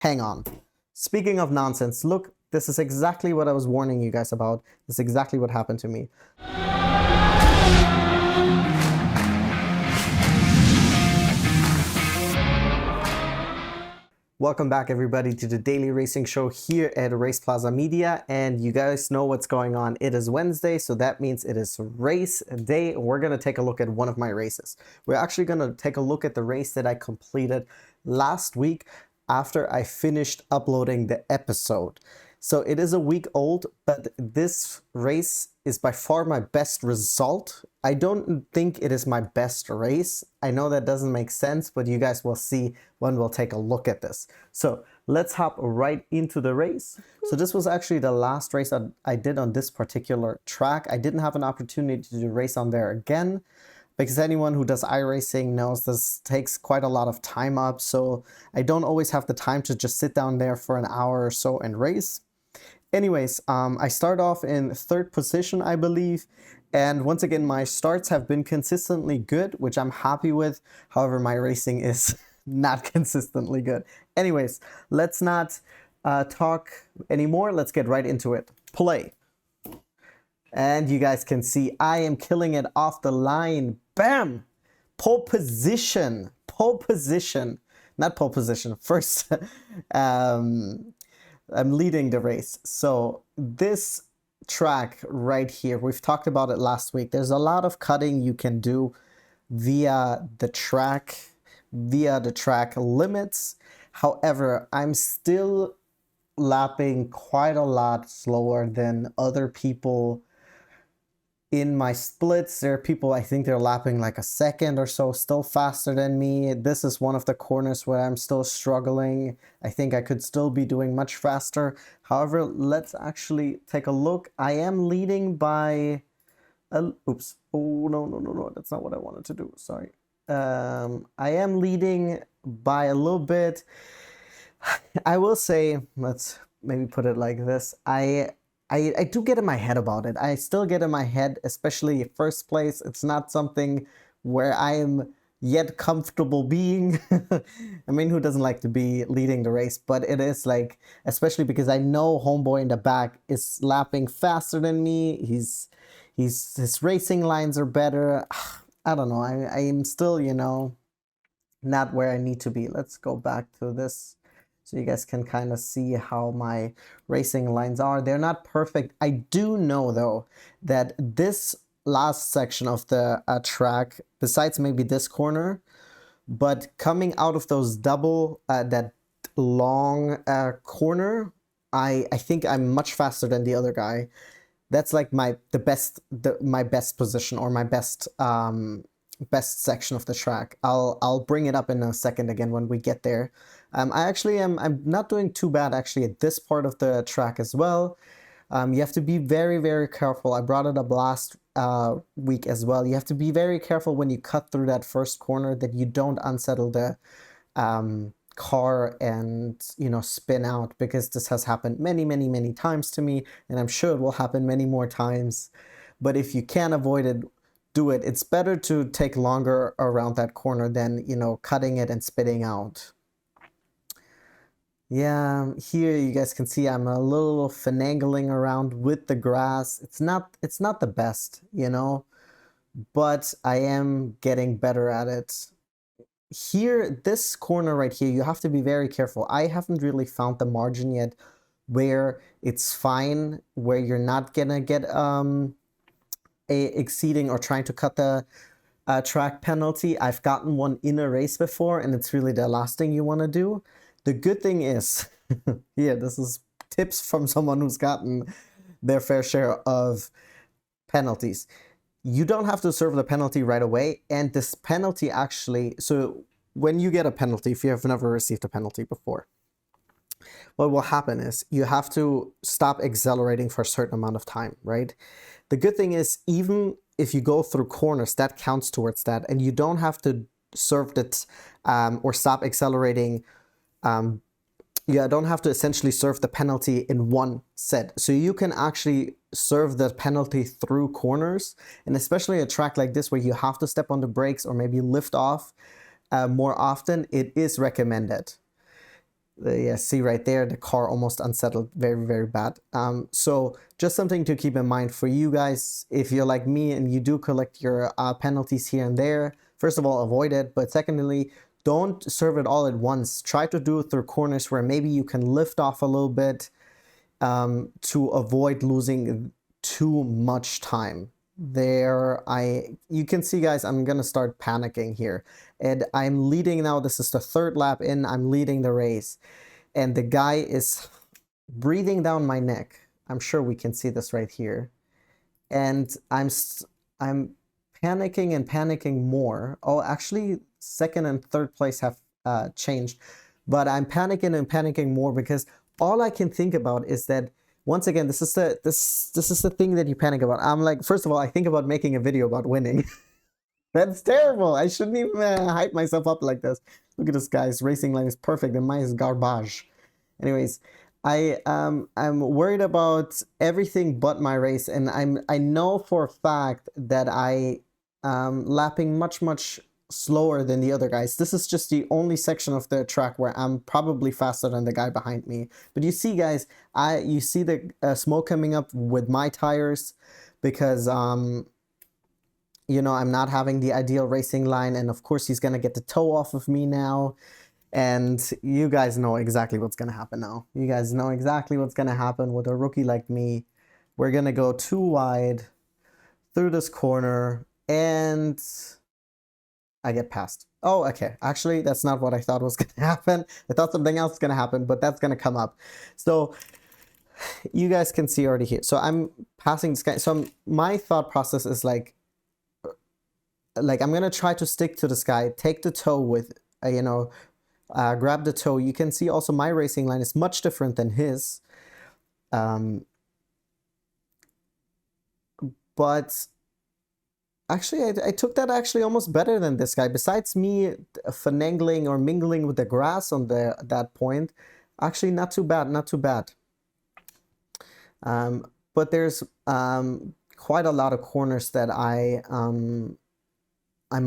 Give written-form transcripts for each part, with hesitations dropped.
Hang on. Speaking of nonsense, look, this is exactly what I was warning you guys about. This is exactly what happened to me. Welcome back everybody to the daily racing show here at RacePlazaMedia, and you guys know what's going on. It is Wednesday, so that means it is race day. We're going to take a look at one of my races. We're actually going to take a look at the race that I completed last week after I finished uploading the episode. So it is a week old, but this race is by far my best result. I don't think it is my best race. I know that doesn't make sense, but you guys will see when we'll take a look at this. So let's hop right into the race. So this was actually the last race I did on this particular track. I didn't have an opportunity to race on there again, because anyone who does iRacing knows this takes quite a lot of time up. So I don't always have the time to just sit down there for an hour or so and race. Anyways, I start off in third position, I believe. And once again, my starts have been consistently good, which I'm happy with. However, my racing is not consistently good. Anyways, let's not talk anymore. Let's get right into it. Play. And you guys can see I am killing it off the line. Bam! Pole position. Pole position. Not pole position. First, I'm leading the race. So this track right here, we've talked about it last week. There's a lot of cutting you can do via the track limits. However, I'm still lapping quite a lot slower than other people in my splits. There are people, I think they're lapping like a second or so, still faster than me. This is one of the corners where I'm still struggling. I think I could still be doing much faster. However, let's actually take a look. I am leading by oops. Oh, no. That's not what I wanted to do. Sorry. I am leading by a little bit. I will say, let's maybe put it like this. I do get in my head about it. I still get in my head, especially first place. It's not something where I am yet comfortable being. I mean, who doesn't like to be leading the race? But it is like, especially because I know homeboy in the back is lapping faster than me. His racing lines are better. I don't know. I am still, you know, not where I need to be. Let's go back to this, so you guys can kind of see how my racing lines are. They're not perfect. I do know, though, that this last section of the track, besides maybe this corner, but coming out of those double, that long corner, I think I'm much faster than the other guy. That's like my best position, or my best best section of the track. I'll bring it up in a second again when we get there. I'm not doing too bad actually at this part of the track as well. You have to be very, very careful. I brought it up last week as well. You have to be very careful when you cut through that first corner that you don't unsettle the car and, you know, spin out, because this has happened many times to me, and I'm sure it will happen many more times. But if you can avoid it, do it. It's better to take longer around that corner than, you know, cutting it and spitting out. Yeah, here you guys can see I'm a little finagling around with the grass. It's not the best, you know, but I am getting better at it. Here, this corner right here, you have to be very careful. I haven't really found the margin yet where it's fine, where you're not gonna get exceeding or trying to cut the track penalty. I've gotten one in a race before, and it's really the last thing you want to do. The good thing is, yeah, this is tips from someone who's gotten their fair share of penalties. You don't have to serve the penalty right away, and this penalty actually, so when you get a penalty, if you have never received a penalty before, what will happen is you have to stop accelerating for a certain amount of time, right? The good thing is, even if you go through corners, that counts towards that, and you don't have to serve it or stop accelerating. You don't have to essentially serve the penalty in one set. So you can actually serve the penalty through corners, and especially a track like this where you have to step on the brakes or maybe lift off more often, it is recommended. Yeah, see right there, the car almost unsettled, very, very bad. So just something to keep in mind for you guys, if you're like me and you do collect your penalties here and there. First of all, avoid it, but secondly, don't serve it all at once. Try to do it through corners where maybe you can lift off a little bit to avoid losing too much time. You can see, guys, I'm gonna start panicking here, and I'm leading now. This is the third lap in. I'm leading the race, and the guy is breathing down my neck. I'm sure we can see this right here, and I'm panicking and panicking more. Oh, actually, second and third place have changed, but I'm panicking and panicking more because all I can think about is that, once again, this is the thing that you panic about. I'm like, first of all, I think about making a video about winning. That's terrible. I shouldn't even hype myself up like this. Look at this guy's racing line is perfect and mine is garbage. Anyways, I'm worried about everything but my race, and I know for a fact that I lapping much slower than the other guys. This is just the only section of the track where I'm probably faster than the guy behind me. But you see, guys, you see the smoke coming up with my tires because you know, I'm not having the ideal racing line, and of course he's gonna get the toe off of me now. And you guys know exactly what's gonna happen now. You guys know exactly what's gonna happen with a rookie like me. We're gonna go too wide through this corner, and I get passed. Oh, okay. Actually, that's not what I thought was gonna happen. I thought something else was gonna happen, but that's gonna come up. So you guys can see already here. So I'm passing this guy. So my thought process is like I'm gonna try to stick to this guy, take the toe with, you know, grab the toe. You can see also my racing line is much different than his. But actually, I took that actually almost better than this guy. Besides me finagling or mingling with the grass on that point, actually not too bad, not too bad. But there's quite a lot of corners that I'm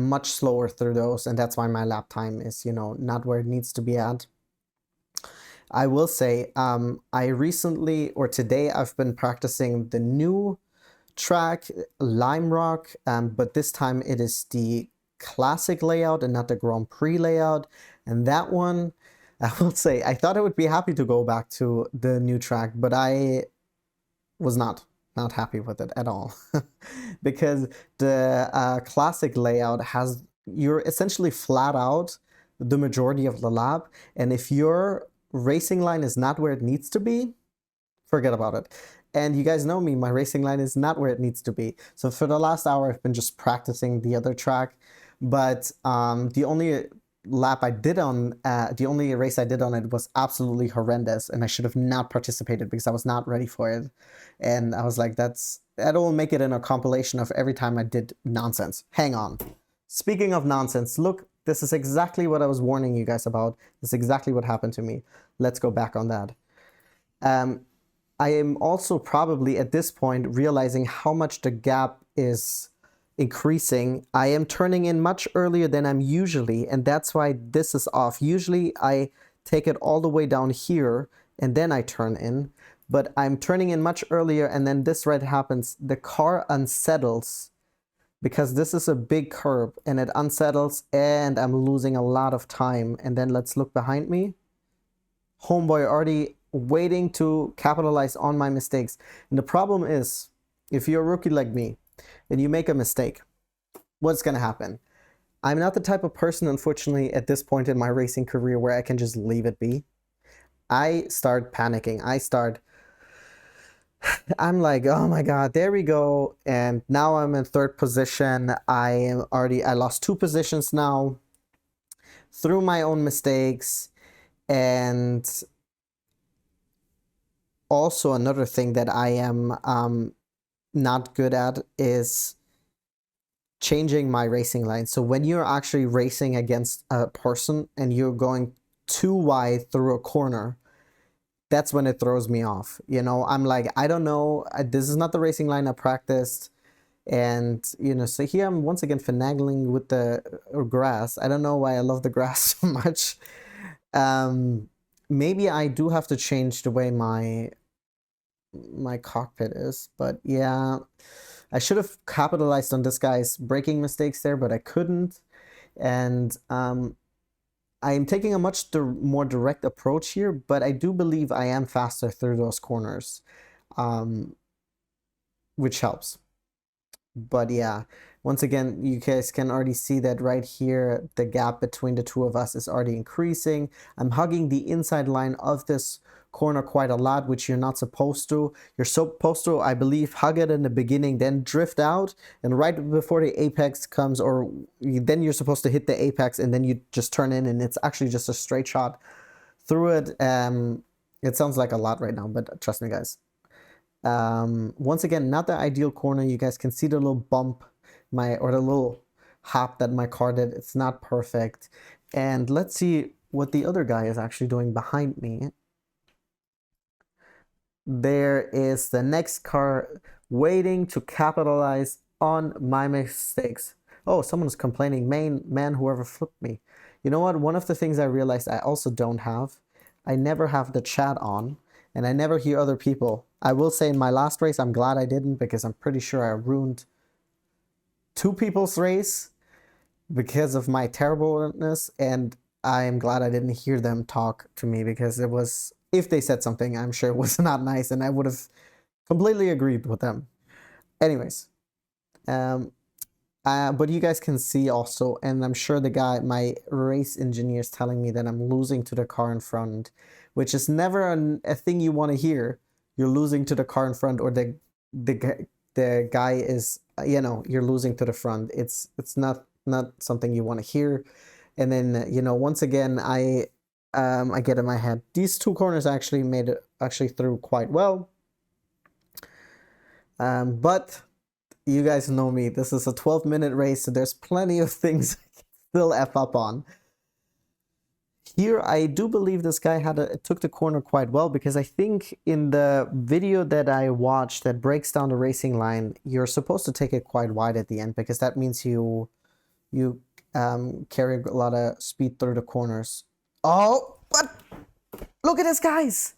much slower through those, and that's why my lap time is, you know, not where it needs to be at. I will say, I recently, or today, I've been practicing the new track, Lime Rock, but this time it is the classic layout and not the Grand Prix layout. And that one, I will say, I thought I would be happy to go back to the new track, but I was not happy with it at all. Because the classic layout has, you're essentially flat out the majority of the lap, and if your racing line is not where it needs to be, forget about it. And you guys know me, my racing line is not where it needs to be. So for the last hour, I've been just practicing the other track, but the only lap I did on, the only race I did on it was absolutely horrendous, and I should have not participated because I was not ready for it. And I was like, that'll make it in a compilation of every time I did nonsense. Hang on. Speaking of nonsense, look, this is exactly what I was warning you guys about. This is exactly what happened to me. Let's go back on that. I am also probably at this point realizing how much the gap is increasing. I am turning in much earlier than I'm usually, and that's why this is off. Usually I take it all the way down here and then I turn in, but I'm turning in much earlier, and then this right happens. The car unsettles because this is a big curb, and it unsettles, and I'm losing a lot of time. And then let's look behind me. Homeboy already waiting to capitalize on my mistakes. And the problem is, if you're a rookie like me and you make a mistake, what's going to happen? I'm not the type of person, unfortunately, at this point in my racing career where I can just leave it be. I start panicking. I'm like, oh my God, there we go. And now I'm in third position. I lost 2 positions now through my own mistakes. And also another thing that I am not good at is changing my racing line. So when you're actually racing against a person and you're going too wide through a corner, that's when it throws me off. You know, I'm like, I don't know, this is not the racing line I practiced. And, you know, so here I'm once again finagling with the grass. I don't know why I love the grass so much. maybe I do have to change the way my cockpit is, but yeah, I should have capitalized on this guy's braking mistakes there, but I couldn't. And I am taking a much more direct approach here, but I do believe I am faster through those corners, which helps. But yeah, once again, you guys can already see that right here, the gap between the two of us is already increasing. I'm hugging the inside line of this corner quite a lot, which you're not supposed to. You're supposed to, I believe, hug it in the beginning, then drift out, and right before the apex comes, or then you're supposed to hit the apex, and then you just turn in, and it's actually just a straight shot through it. It sounds like a lot right now, but trust me, guys. Once again, not the ideal corner. You guys can see the little bump, or the little hop that my car did. It's not perfect. And let's see what the other guy is actually doing behind me. There is the next car waiting to capitalize on my mistakes. Oh, someone's complaining, man, whoever flipped me. You know what? One of the things I realized I also don't have, I never have the chat on, and I never hear other people. I will say in my last race, I'm glad I didn't, because I'm pretty sure I ruined two people's race because of my terribleness, and I'm glad I didn't hear them talk to me, because it was, if they said something, I'm sure it was not nice, and I would have completely agreed with them. Anyways, but you guys can see also, and I'm sure my race engineer is telling me that I'm losing to the car in front, which is never a thing you want to hear. You're losing to the car in front, or the guy is, you know, you're losing to the front. It's not something you want to hear. And then, you know, once again, I get in my head. These two corners actually made it through quite well. But you guys know me. This is a 12-minute race, so there's plenty of things I can still F up on. Here, I do believe this guy took the corner quite well, because I think in the video that I watched that breaks down the racing line, you're supposed to take it quite wide at the end, because that means you carry a lot of speed through the corners. Oh, what? Look at this, guys.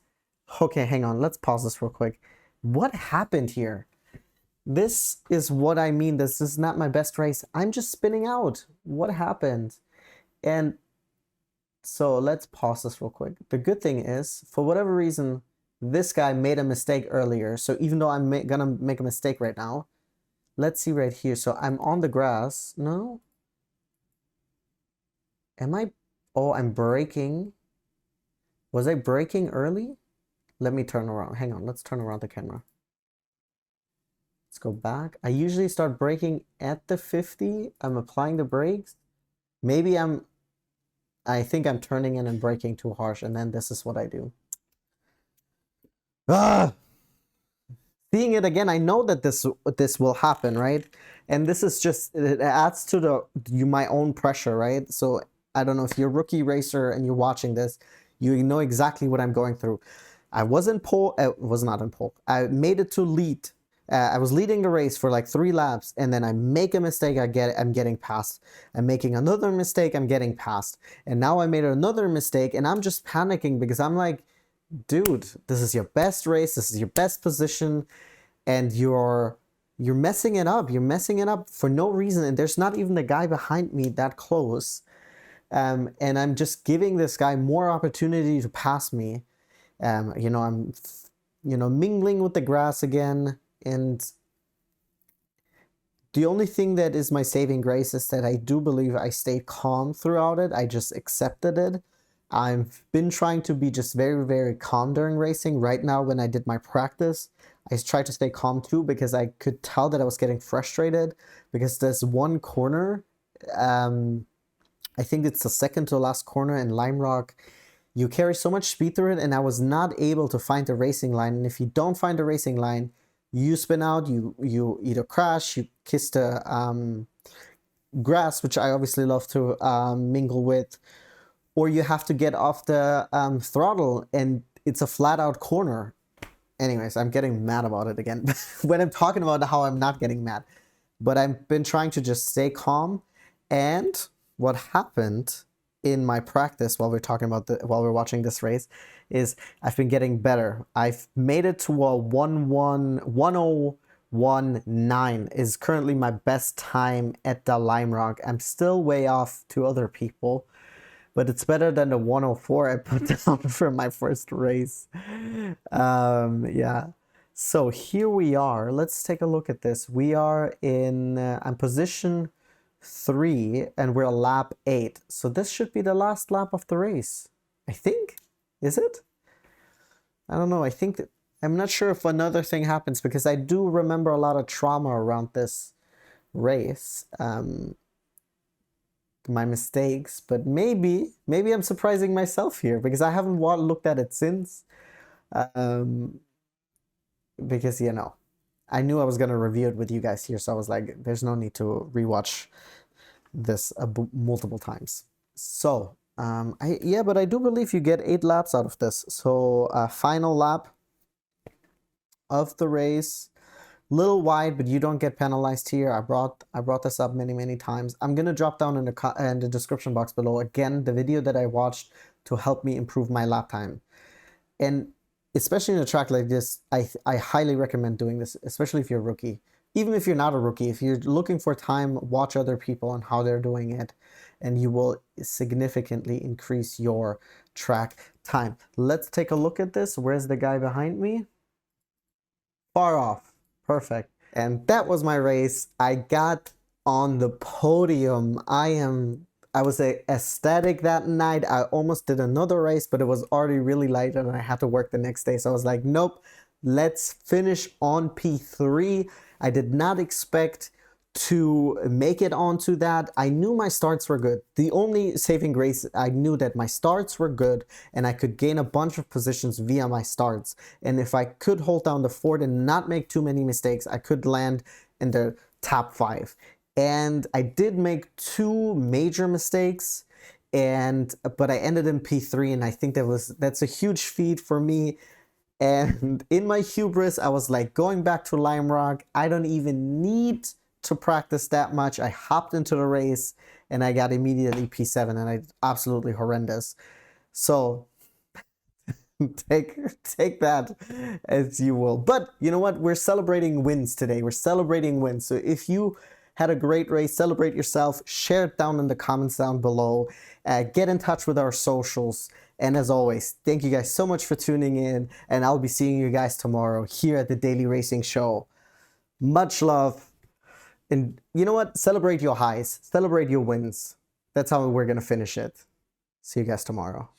Okay, hang on. Let's pause this real quick. What happened here? This is what I mean. This is not my best race. I'm just spinning out. What happened? And so let's pause this real quick. The good thing is, for whatever reason, this guy made a mistake earlier. So even though I'm gonna make a mistake right now, let's see right here. So I'm on the grass. No? Am I? Oh, I'm braking. Was I braking early? Let me turn around. Hang on. Let's turn around the camera. Let's go back. I usually start braking at the 50. I'm applying the brakes. Maybe I think I'm turning in and braking too harsh, and then this is what I do. Ah! Seeing it again, I know that this will happen, right? And this is just, it adds to my own pressure, right? So I don't know if you're a rookie racer and you're watching this, you know exactly what I'm going through. I was in pole, was not in pole. I made it to lead. I was leading the race for like 3 laps, and then I make a mistake, I'm getting passed. I'm making another mistake, I'm getting passed. And now I made another mistake, and I'm just panicking, because I'm like, dude, this is your best race, this is your best position, and you're messing it up. You're messing it up for no reason, and there's not even the guy behind me that close. And I'm just giving this guy more opportunity to pass me. You know, I'm, you know, mingling with the grass again. And the only thing that is my saving grace is that I do believe I stayed calm throughout it. I just accepted it. I've been trying to be just very, very calm during racing. Right now, when I did my practice, I tried to stay calm too, because I could tell that I was getting frustrated, because there's one corner, I think it's the second to last corner in Lime Rock. You carry so much speed through it, and I was not able to find the racing line. And if you don't find the racing line, you spin out, you either crash, you kiss the grass, which I obviously love to mingle with, or you have to get off the throttle, and it's a flat out corner. Anyways, I'm getting mad about it again when I'm talking about how I'm not getting mad. But I've been trying to just stay calm, and what happened in my practice while we're talking about while we're watching this race is I've been getting better. I've made it to a 1:01.19 is currently my best time at the Lime Rock. I'm still way off to other people, but it's better than the 1:04 I put down for my first race. Yeah. So here we are. Let's take a look at this. We are in I'm position 3 and we're lap 8. So this should be the last lap of the race. I think. Is it? I don't know. I think that I'm not sure if another thing happens because I do remember a lot of trauma around this race. My mistakes, but maybe I'm surprising myself here because I haven't looked at it since. Because, you know, I knew I was going to review it with you guys here, so I was like, there's no need to rewatch this multiple times. So, yeah, but I do believe you get 8 laps out of this. So, final lap of the race. Little wide, but you don't get penalized here. I brought this up many times. I'm gonna drop down in the description box below again the video that I watched to help me improve my lap time. And especially in a track like this, I highly recommend doing this, especially if you're a rookie. Even if you're not a rookie, if you're looking for time, watch other people and how they're doing it, and you will significantly increase your track time. Let's take a look at this. Where's the guy behind me? Far off. Perfect. And that was my race. I got on the podium. I was ecstatic that night. I almost did another race, but it was already really late and I had to work the next day. So I was like, nope, let's finish on P3. I did not expect to make it onto that. I knew my starts were good. The only saving grace, I knew that my starts were good and I could gain a bunch of positions via my starts. And if I could hold down the fort and not make too many mistakes, I could land in the top 5. And I did make 2 major mistakes, but I ended in P3, and I think that's a huge feat for me. And in my hubris, I was like, going back to Lime Rock, I don't even need to practice that much. I hopped into the race and I got immediately P7, and I absolutely horrendous. So take that as you will. But you know what? We're celebrating wins today. We're celebrating wins. So if you had a great race, celebrate yourself, share it down in the comments down below, get in touch with our socials. And as always, thank you guys so much for tuning in, and I'll be seeing you guys tomorrow here at the Daily Racing Show. Much love. And you know what? Celebrate your highs. Celebrate your wins. That's how we're going to finish it. See you guys tomorrow.